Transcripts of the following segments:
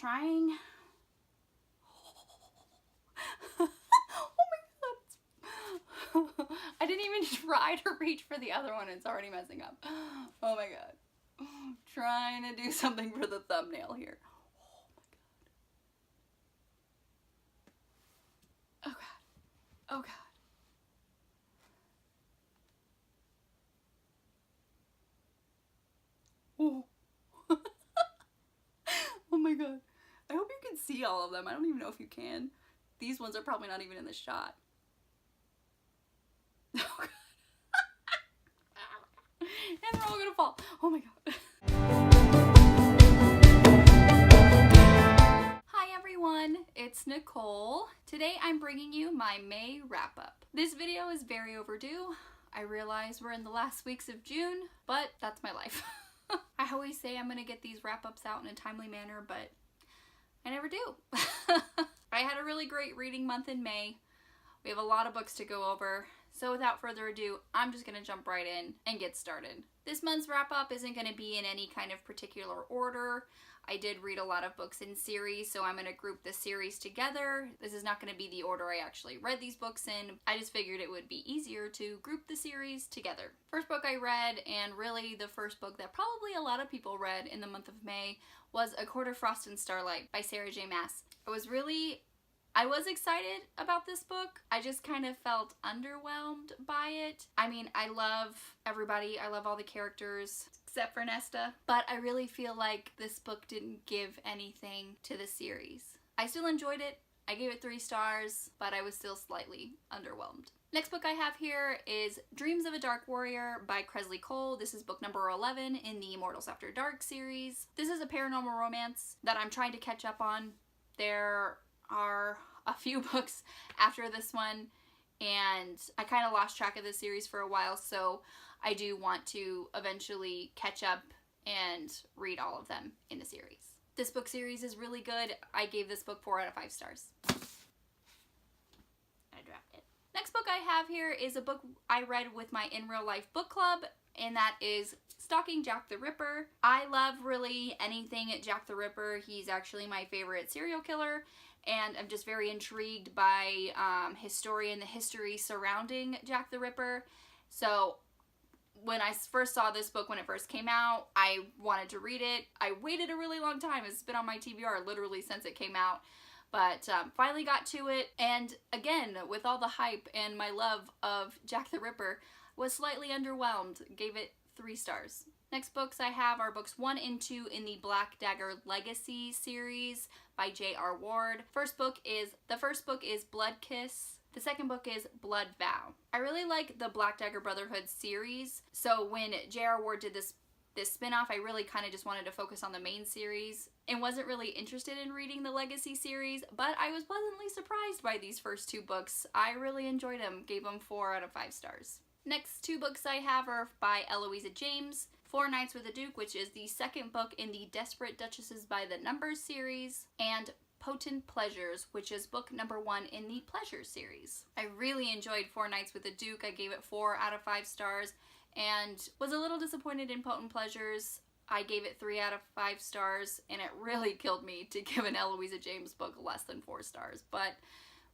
trying. Oh my god. I didn't even try to reach for the other one. It's already messing up. Oh my god. Trying to do something for the thumbnail here. Oh my god. Oh god. Oh. Oh my god. I hope you can see all of them. I don't even know if you can. These ones are probably not even in the shot. Oh god. And they're all gonna fall. Oh my god. Hi everyone, it's Nicole. Today I'm bringing you my May wrap-up. This video is very overdue. I realize we're in the last weeks of June, but that's my life. I always say I'm gonna get these wrap-ups out in a timely manner, but I never do. I had a really great reading month in May. We have a lot of books to go over, so without further ado, I'm just gonna jump right in and get started. This month's wrap-up isn't gonna be in any kind of particular order. I did read a lot of books in series, so I'm gonna group the series together. This is not gonna be the order I actually read these books in. I just figured it would be easier to group the series together. First book I read, and really the first book that probably a lot of people read in the month of May, was A Court of Frost and Starlight by Sarah J. Maas. I was excited about this book. I just kind of felt underwhelmed by it. I mean, I love everybody. I love all the characters except for Nesta. But I really feel like this book didn't give anything to the series. I still enjoyed it. I gave it 3 stars, but I was still slightly underwhelmed. Next book I have here is Dreams of a Dark Warrior by Kresley Cole. This is book number 11 in the Immortals After Dark series. This is a paranormal romance that I'm trying to catch up on. There are a few books after this one, and I kind of lost track of this series for a while, so I do want to eventually catch up and read all of them in the series. This book series is really good. I gave this book 4 out of 5 stars. I dropped it. Next book I have here is a book I read with my In Real Life book club, and that is Stalking Jack the Ripper. I love really anything Jack the Ripper. He's actually my favorite serial killer, and I'm just very intrigued by his story and the history surrounding Jack the Ripper. So when I first saw this book when it first came out, I wanted to read it. I waited a really long time. It's been on my TBR literally since it came out. But finally got to it, and again, with all the hype and my love of Jack the Ripper, was slightly underwhelmed. Gave it 3 stars. Next books I have are books 1 and 2 in the Black Dagger Legacy series by J.R. Ward. The first book is Blood Kiss. The second book is Blood Vow. I really like the Black Dagger Brotherhood series, so when J.R. Ward did this spin-off, I really kind of just wanted to focus on the main series and wasn't really interested in reading the Legacy series, but I was pleasantly surprised by these first 2 books. I really enjoyed them, gave them 4 out of 5 stars. Next 2 books I have are by Eloisa James. 4 Nights with a Duke, which is the second book in the Desperate Duchesses by the Numbers series, and Potent Pleasures, which is book number 1 in the Pleasures series. I really enjoyed 4 Nights with a Duke. I gave it 4 out of 5 stars and was a little disappointed in Potent Pleasures. I gave it 3 out of 5 stars, and it really killed me to give an Eloisa James book less than 4 stars, but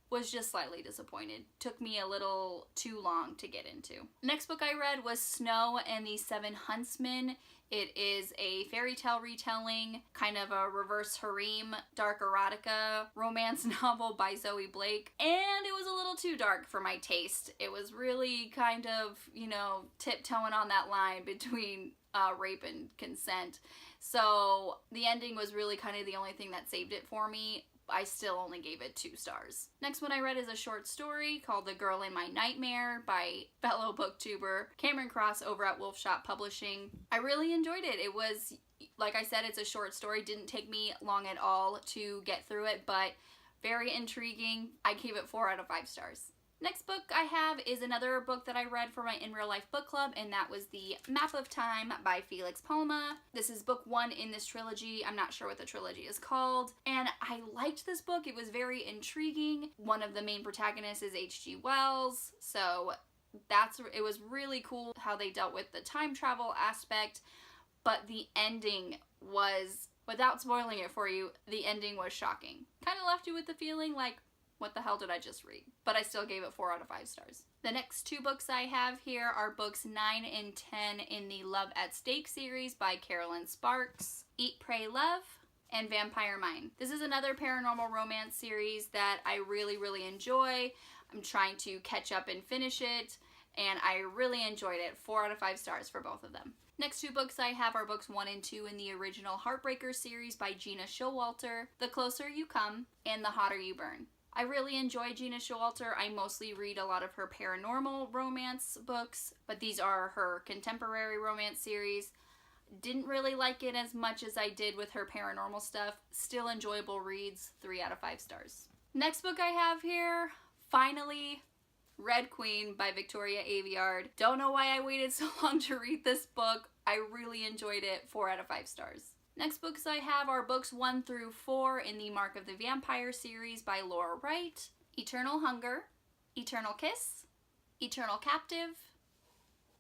was just slightly disappointed. Took me a little too long to get into. Next book I read was Snow and the Seven Huntsmen. It is a fairy tale retelling, kind of a reverse harem, dark erotica romance novel by Zoe Blake, and it was a little too dark for my taste. It was really kind of, you know, tiptoeing on that line between rape and consent. So the ending was really kind of the only thing that saved it for me. I still only gave it 2 stars. Next one I read is a short story called The Girl in My Nightmare by fellow booktuber Cameron Cross over at Wolfshot Publishing. I really enjoyed it. It was, like I said, it's a short story. Didn't take me long at all to get through it, but very intriguing. I gave it 4 out of 5 stars. Next book I have is another book that I read for my In Real Life book club, and that was The Map of Time by Felix Palma. This is book 1 in this trilogy. I'm not sure what the trilogy is called, and I liked this book. It was very intriguing. One of the main protagonists is H.G. Wells, so it was really cool how they dealt with the time travel aspect, but the ending was without spoiling it for you, the ending was shocking. Kind of left you with the feeling like, what the hell did I just read? But I still gave it 4 out of 5 stars. The next 2 books I have here are books 9 and 10 in the Love at Stake series by Carolyn Sparks, Eat, Pray, Love, and Vampire Mind. This is another paranormal romance series that I really, really enjoy. I'm trying to catch up and finish it, and I really enjoyed it. 4 out of 5 stars for both of them. Next 2 books I have are books 1 and 2 in the original Heartbreaker series by Gina Showalter, The Closer You Come, and The Hotter You Burn. I really enjoy Gina Showalter. I mostly read a lot of her paranormal romance books, but these are her contemporary romance series. Didn't really like it as much as I did with her paranormal stuff. Still enjoyable reads, 3 out of 5 stars. Next book I have here, finally, Red Queen by Victoria Aveyard. Don't know why I waited so long to read this book. I really enjoyed it, 4 out of 5 stars. Next books I have are books 1 through 4 in the Mark of the Vampire series by Laura Wright, Eternal Hunger, Eternal Kiss, Eternal Captive,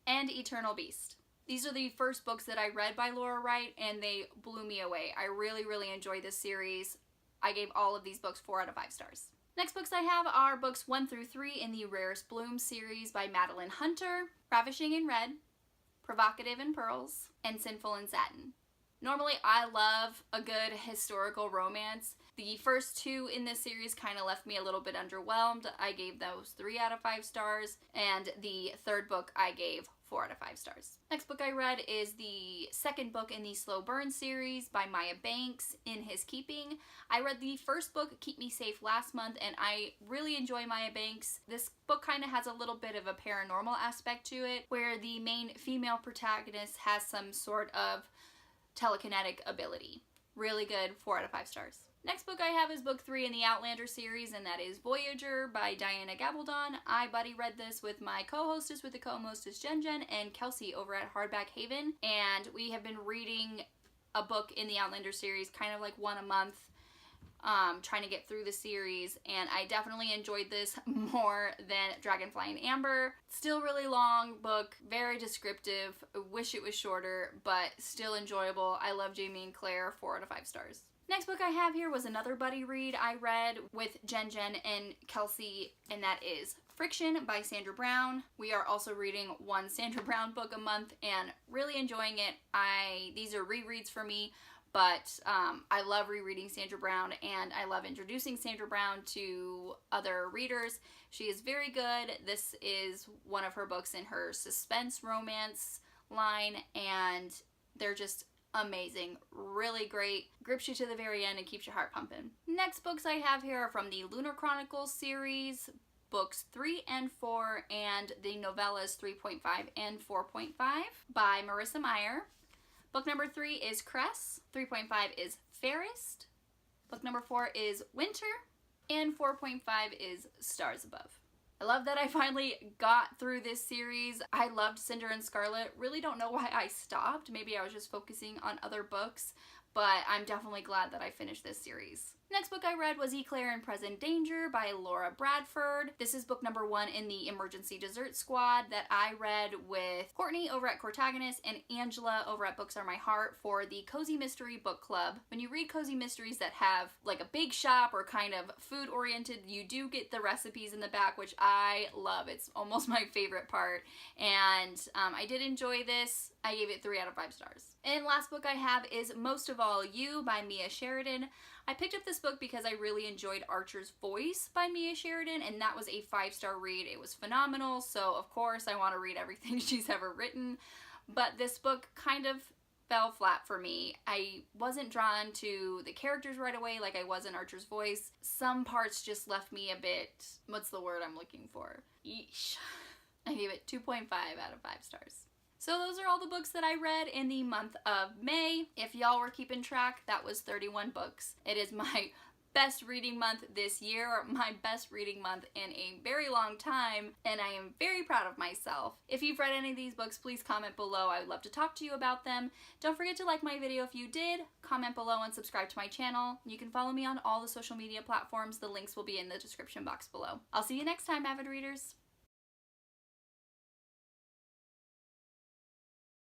and Eternal Beast. These are the first books that I read by Laura Wright, and they blew me away. I really, really enjoyed this series. I gave all of these books 4 out of 5 stars. Next books I have are books 1 through 3 in the Rarest Bloom series by Madeline Hunter, Ravishing in Red, Provocative in Pearls, and Sinful in Satin. Normally, I love a good historical romance. The first 2 in this series kind of left me a little bit underwhelmed. I gave those 3 out of 5 stars, and the third book I gave 4 out of 5 stars. Next book I read is the second book in the Slow Burn series by Maya Banks, In His Keeping. I read the first book, Keep Me Safe, last month, and I really enjoy Maya Banks. This book kind of has a little bit of a paranormal aspect to it, where the main female protagonist has some sort of telekinetic ability. Really good, 4 out of 5 stars. Next book I have is book 3 in the Outlander series, and that is Voyager by Diana Gabaldon. I buddy read this with my co-hostess with the co-hostess Jen and Kelsey over at Hardback Haven, and we have been reading a book in the Outlander series kind of like 1 a month, trying to get through the series, and I definitely enjoyed this more than Dragonfly and Amber. Still really long book, very descriptive. I wish it was shorter, but still enjoyable. I love Jamie and Claire, 4 out of 5 stars. Next book I have here was another buddy read I read with Jen and Kelsey, and that is Friction by Sandra Brown. We are also reading 1 Sandra Brown book a month and really enjoying it. These are rereads for me, but I love rereading Sandra Brown, and I love introducing Sandra Brown to other readers. She is very good. This is one of her books in her suspense romance line, and they're just amazing. Really great. Grips you to the very end and keeps your heart pumping. Next books I have here are from the Lunar Chronicles series, books 3 and 4, and the novellas 3.5 and 4.5 by Marissa Meyer. Book number 3 is Cress, 3.5 is Fairest, book number 4 is Winter, and 4.5 is Stars Above. I love that I finally got through this series. I loved Cinder and Scarlet. Really don't know why I stopped. Maybe I was just focusing on other books, but I'm definitely glad that I finished this series. Next book I read was Eclair in Present Danger by Laura Bradford. This is book number 1 in the Emergency Dessert Squad that I read with Courtney over at Cortagonist and Angela over at Books Are My Heart for the Cozy Mystery Book Club. When you read cozy mysteries that have like a big shop or kind of food oriented, you do get the recipes in the back, which I love. It's almost my favorite part, and I did enjoy this. I gave it 3 out of 5 stars. And last book I have is Most of All You by Mia Sheridan. I picked up this book because I really enjoyed Archer's Voice by Mia Sheridan, and that was a 5-star read. It was phenomenal, so of course I want to read everything she's ever written, but this book kind of fell flat for me. I wasn't drawn to the characters right away like I was in Archer's Voice. Some parts just left me a bit, what's the word I'm looking for? Yeesh. I gave it 2.5 out of 5 stars. So those are all the books that I read in the month of May. If y'all were keeping track, that was 31 books. It is my best reading month this year, my best reading month in a very long time, and I am very proud of myself. If you've read any of these books, please comment below. I would love to talk to you about them. Don't forget to like my video if you did, comment below, and subscribe to my channel. You can follow me on all the social media platforms. The links will be in the description box below. I'll see you next time, avid readers.